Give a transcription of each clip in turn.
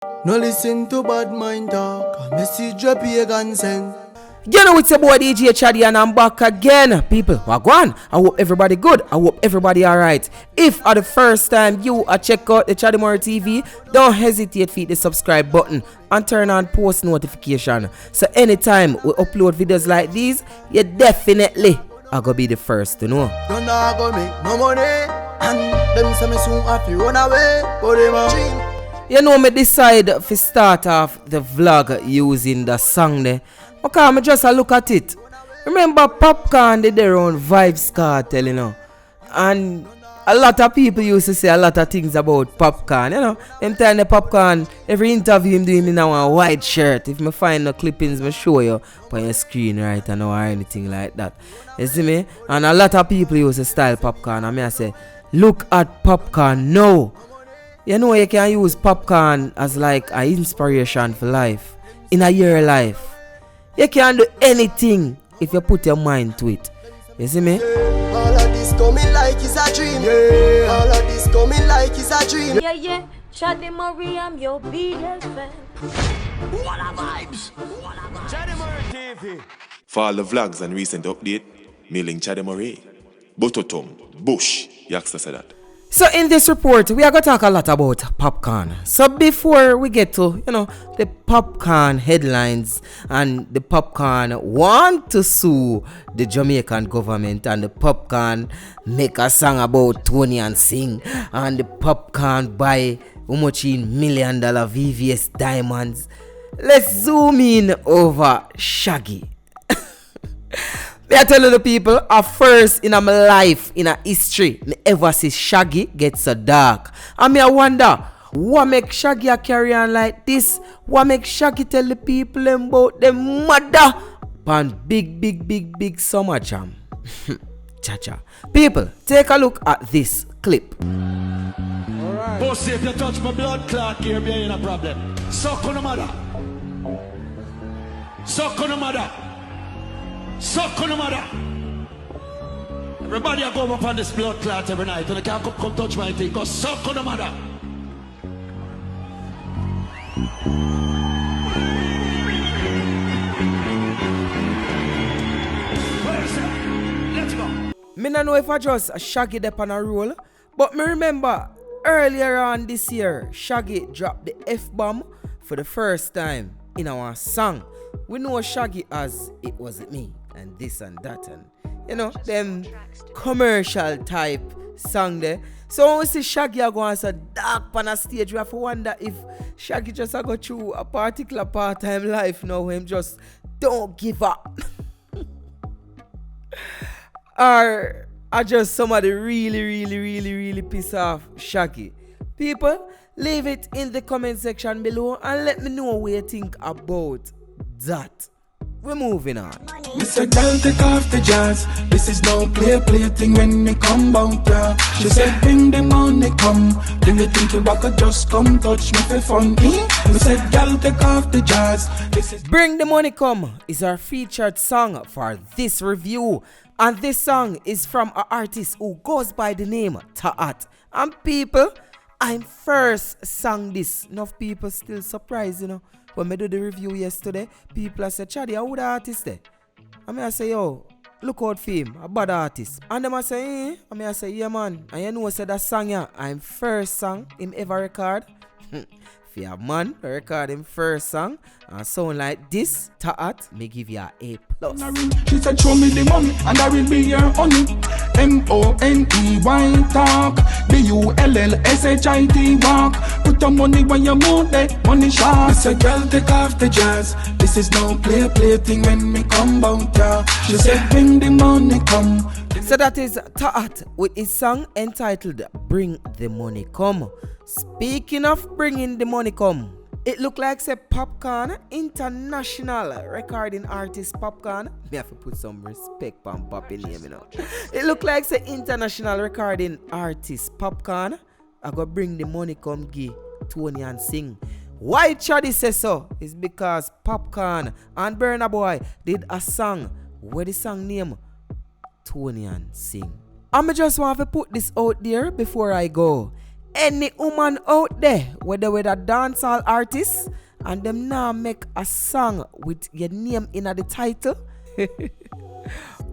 No listen to bad mind talk. A message a pagan send. You know, it's your boy DJ Chaddy and I'm back again. People, wagwan. I hope everybody good. I hope everybody alright. If at the first time you check out the Chaddy Murray TV, don't hesitate to hit the subscribe button and turn on post notification. So anytime we upload videos like these, you definitely are gonna be the first to know. Don't go make no money. And them say me soon have to run away. But them a You know, me decide to start off the vlog using the song there. Okay, me just look at it. Remember Popcaan did their own Vibes Cartel, you know. And a lot of people used to say a lot of things about Popcaan, you know. Them time the Popcaan, every interview him doing now a white shirt. If me find the clippings, me show you on your screen right now or anything like that. You see me? And a lot of people used to style Popcaan. And me I say, look at Popcaan now. You know you can use Popcaan as like an inspiration for life. In your life. You can do anything if you put your mind to it. You see me? all of this coming like it's a dream. Yeah. All of this coming like it's a dream. Yeah. Chaddy Murray, I'm your biggest fan. What a vibes. Chaddy Murray TV. For all the vlogs and recent update, mailing Chaddy Murray. Bototom, Bush, Yaxter said that. So in this report, we are going to talk a lot about Popcaan. So before we get to, the Popcaan headlines and the Popcaan want to sue the Jamaican government and the Popcaan make a song about Tony and sing and the Popcaan buy $1 million VVS diamonds, let's zoom in over Shaggy. I tell you the people, first in my life, in a history, me ever see Shaggy get so dark. And me I wonder, what make Shaggy a carry on like this? What make Shaggy tell the people about them mother? Pan big summer jam. Cha-cha. People, take a look at this clip. Alright. Boss, if you touch my blood clot here, be in a problem. Suck on the mother. Suck on the mother. Suck on the mother. Everybody are going up on this blood clot every night and they can't come touch my thing. Go suck on the mother. Where's that? Let's go. Me no know if I just Shaggy up on a roll, but me remember earlier on this year, Shaggy dropped the F-bomb for the first time in our song. We know Shaggy as It Wasn't Me and this and that and them commercial type song there. So when we see Shaggy go on so dark on a stage, we have to wonder if Shaggy just go through a particular part-time life now him just don't give up. Or just somebody really piss off Shaggy. People, leave it in the comment section below and let me know what you think about that. We're moving on. Mr. Girl, take off the jazz. This is no play thing when me come out, yeah. She said, bring the money, come. Do you think you back just come touch me for fun? Me said, girl, take off the jazz. This is Bring the Money Come is our featured song for this review. And this song is from an artist who goes by the name Taat. And people, I'm first sang this. Enough people still surprised, When I do the review yesterday, people say, Chaddy, how would the artist there? I say, yo, look out for him, a bad artist. And them I say, I say, yeah man. And you know I said that song, yeah, I'm first song him ever record. If you have man record him first song and sound like this, Taat, me give you a A+. she said, show me the money and I will be your honey. M-O-N-E-Y talk. B-U-L-L-S-H-I-T walk. Put the money when you move that money shot. She said, girl, take off the jazz. This is no play thing when me come out, yeah. She said, bring the money come. So that is Taat with his song entitled Bring the Money Come. Speaking of bringing the money come, it look like say Popcaan, international recording artist Popcaan. Me have to put some respect on Poppy name, It look like say international recording artist Popcaan. I go bring the money come give Tony and sing. Why Chaddy says so is because Popcaan and Burna Boy did a song where the song name Tony and sing. I just want to put this out there before I go. any woman out there, whether with a dancehall artist, and them now make a song with your name in the title,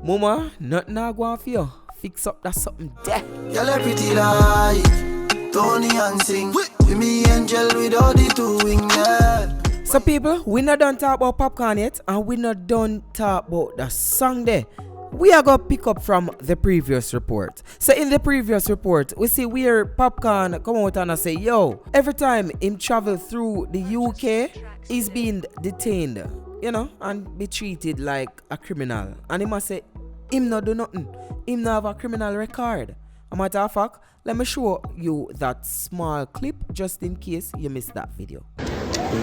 Mama, not now go on for you. Fix up that something there. Girl, a pretty like Tony and sing. With me angel with all the two wings, yeah. So people, we not done talk about Popcaan yet, and we not done talk about the song there. We are going to pick up from the previous report. So in the previous report, we see where Popcaan come out and say, yo, every time him travel through the UK, he's being detained, you know, and be treated like a criminal. And he must say, him not do nothing. Him not have a criminal record. A matter of fact, let me show you that small clip just in case you missed that video.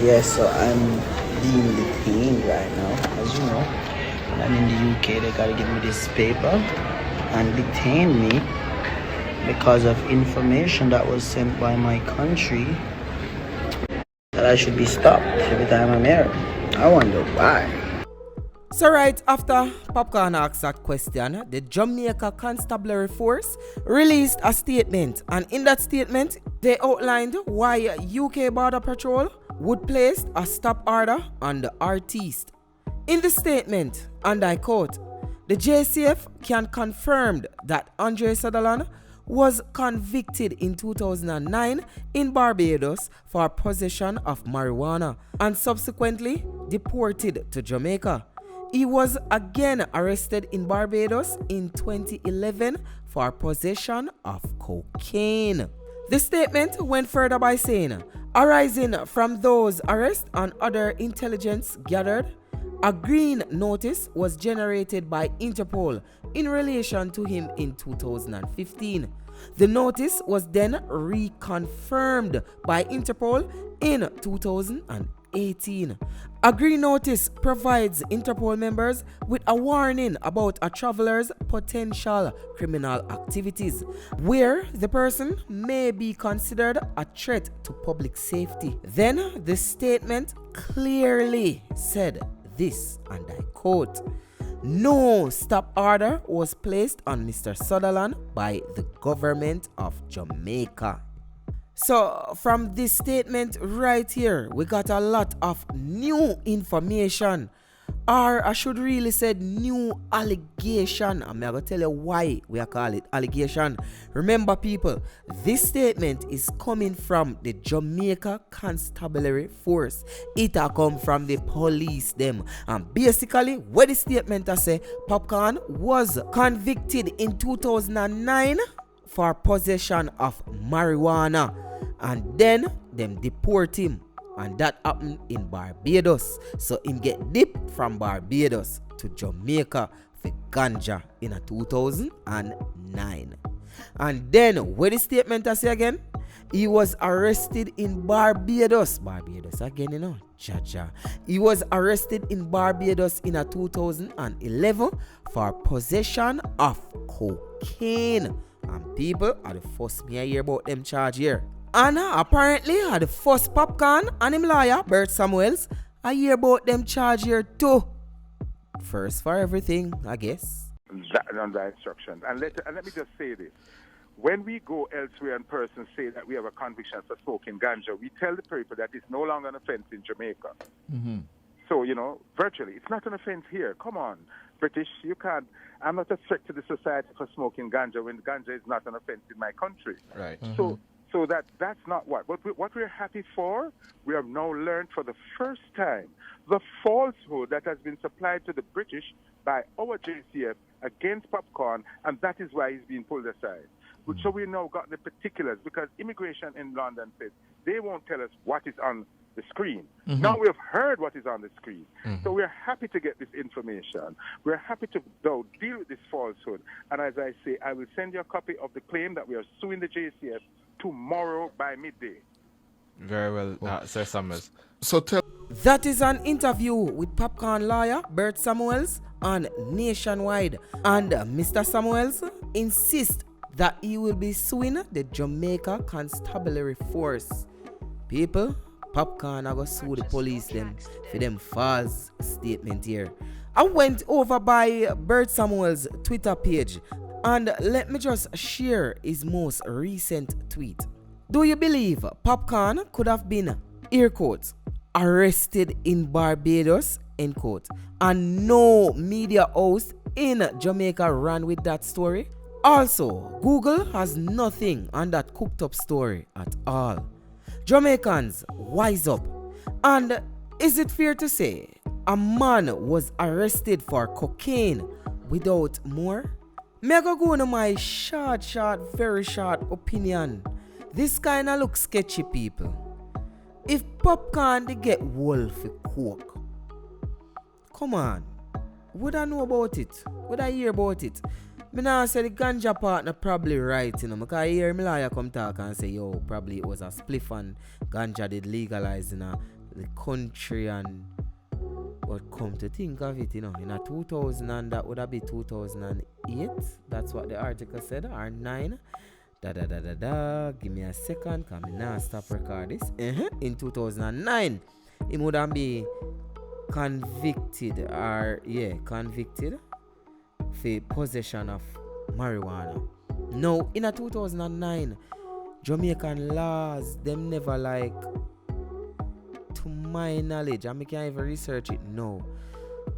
Yes, so I'm being detained right now, as you know. When I'm in the UK, they gotta give me this paper and detain me because of information that was sent by my country that I should be stopped every time I'm here. I wonder why. So right after Popcaan asked that question, the Jamaica Constabulary Force released a statement, and in that statement, they outlined why UK Border Patrol would place a stop order on the artist. In the statement, and I quote, the JCF can confirm that Andre Sutherland was convicted in 2009 in Barbados for possession of marijuana and subsequently deported to Jamaica. He was again arrested in Barbados in 2011 for possession of cocaine. The statement went further by saying, arising from those arrests and other intelligence gathered, a green notice was generated by Interpol in relation to him in 2015. The notice was then reconfirmed by Interpol in 2018. A green notice provides Interpol members with a warning about a traveler's potential criminal activities, where the person may be considered a threat to public safety. Then the statement clearly said this, and I quote, no stop order was placed on Mr. Sutherland by the government of Jamaica. So from this statement right here, we got a lot of new information, or I should really say new allegation. I'm going to tell you why we call it allegation. Remember people, this statement is coming from the Jamaica Constabulary Force. It a come from the police them. And basically what the statement I say, Popcaan was convicted in 2009 for possession of marijuana, and then them deport him, and that happened in Barbados. So him get dipped from Barbados to Jamaica for ganja in a 2009. And then what the statement I say again, he was arrested in Barbados again, you know, Jaja. He was arrested in Barbados in a 2011 for possession of cocaine. And people are the first me I hear about them charge here. And apparently are the first Popcaan and him lawyer, Bert Samuels, I hear about them charge here too. First for everything, I guess. That under instructions. And let me just say this. When we go elsewhere and persons say that we have a conviction for smoking ganja, we tell the people that it's no longer an offense in Jamaica. Mm-hmm. So, you know, virtually, it's not an offense here. Come on, British, you can't. I'm not a threat to the society for smoking ganja when ganja is not an offense in my country. Right. Mm-hmm. So that's not what. But what we're happy for, we have now learned for the first time the falsehood that has been supplied to the British by our JCF against Popcaan, and that is why he's being pulled aside. Mm-hmm. So we now got the particulars, because immigration in London said they won't tell us what is on the screen. Mm-hmm. Now we have heard what is on the screen. Mm-hmm. So we're happy to get this information. We're happy to deal with this falsehood. And as I say, I will send you a copy of the claim that we are suing the JCF tomorrow by midday. Very well, Sir Summers. So tell. That is an interview with Popcaan lawyer Bert Samuels on Nationwide. And Mr. Samuels insists that he will be suing the Jamaica Constabulary Force. People, Popcaan are going to sue the police them for them false statement here. I went over by Bert Samuels' Twitter page, and let me just share his most recent tweet. Do you believe Popcaan could have been, air quotes, arrested in Barbados, end quote, and no media host in Jamaica ran with that story? Also, Google has nothing on that cooked up story at all. Jamaicans, wise up. And is it fair to say a man was arrested for cocaine without more? Me go into my very short opinion. This kinda looks sketchy, people. If Popcaan they get wolf coke, come on, would I know about it? Would I hear about it? Me now say the ganja partner probably right, you know, because I hear me lawyer come talk and say, yo, probably it was a spliff and ganja did legalize in the country, and but come to think of it, you know, in a 2000 and that would have been 2008. That's what the article said, or 9. Give me a second, cause me now stop record this. In 2009, he would have been convicted for possession of marijuana. Now, in a 2009, Jamaican laws, them never like, to my knowledge, and I can't even research it now,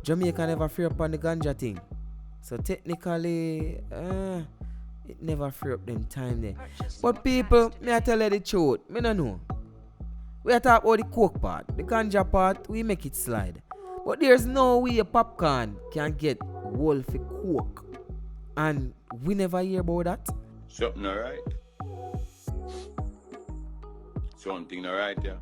Jamaica never free up on the ganja thing. So technically, it never free up them time there. But people, me I tell you the truth, me no know. We are talking about the coke part, the ganja part, we make it slide. But there's no way a Popcaan can get wolfy coke. And we never hear about that. Something alright. Something alright, yeah.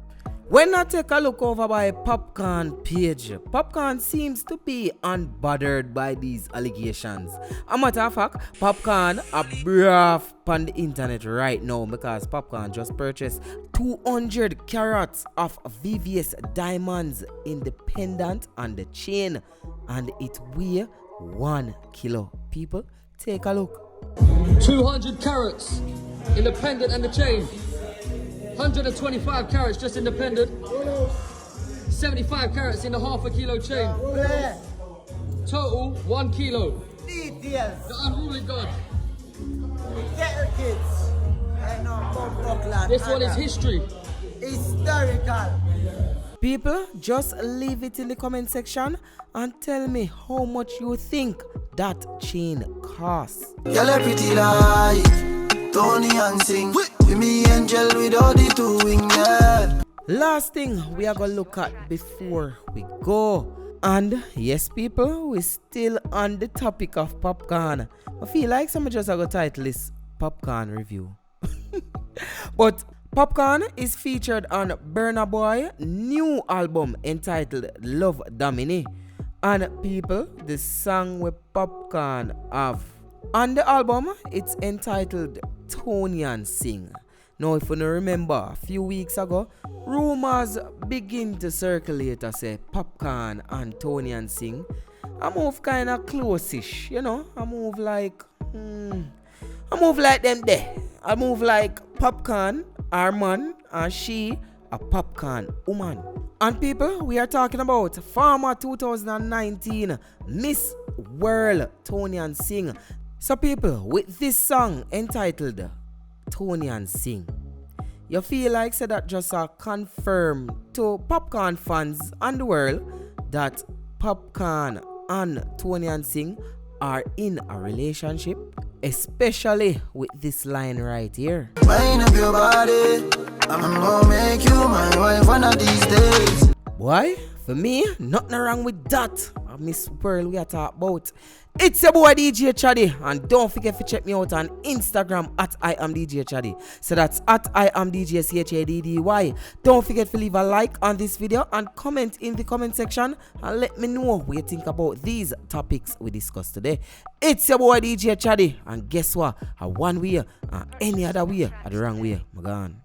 When I take a look over by Popcaan page, Popcaan seems to be unbothered by these allegations. A matter of fact, Popcaan a braff on the internet right now because Popcaan just purchased 200 carats of VVS diamonds in the pendant and the chain, and it weighs 1 kilo. People, take a look. 200 carats in the pendant and the chain. 125 carats just in the pendant. 75 carats in the half a kilo chain. Total 1 kilo. Details. The unruly god. Get your kids. I know, this one is history. Historical. People, just leave it in the comment section and tell me how much you think that chain costs. Girl, a pretty like Tony and sing. With me angel with all the 2 wings, yeah. Last thing we are gonna look at before we go. And yes, people, we're still on the topic of Popcaan. I feel like someone just gonna title this Popcaan review. But Popcaan is featured on Burna Boy's new album entitled Love Domini. And people, the song with Popcaan have on the album, it's entitled Tony and Sing. Now, if you don't remember, a few weeks ago, rumors begin to circulate to say Popcaan and Tony and Sing. I move kind of close-ish, you know. I move like them there. I move like Popcaan, our man, and she, a Popcaan woman. And people, we are talking about former 2019 Miss World Tony and Sing. So people, with this song entitled Tony and Sing, you feel like say that just confirm to Popcaan fans and the world that Popcaan and Tony and Sing are in a relationship, especially with this line right here. Wind up your body, I'm gonna make you my wife one of these days. Why? For me, nothing wrong with that. Miss World we are talking about. It's your boy DJ Chaddy, and don't forget to check me out on Instagram at I am DJ Chaddy. So that's at I am DJ CHADDY. Don't forget to leave a like on this video and comment in the comment section and let me know what you think about these topics we discussed today. It's your boy DJ Chaddy, and guess what? A one way and any other way are the wrong way. I'm gone.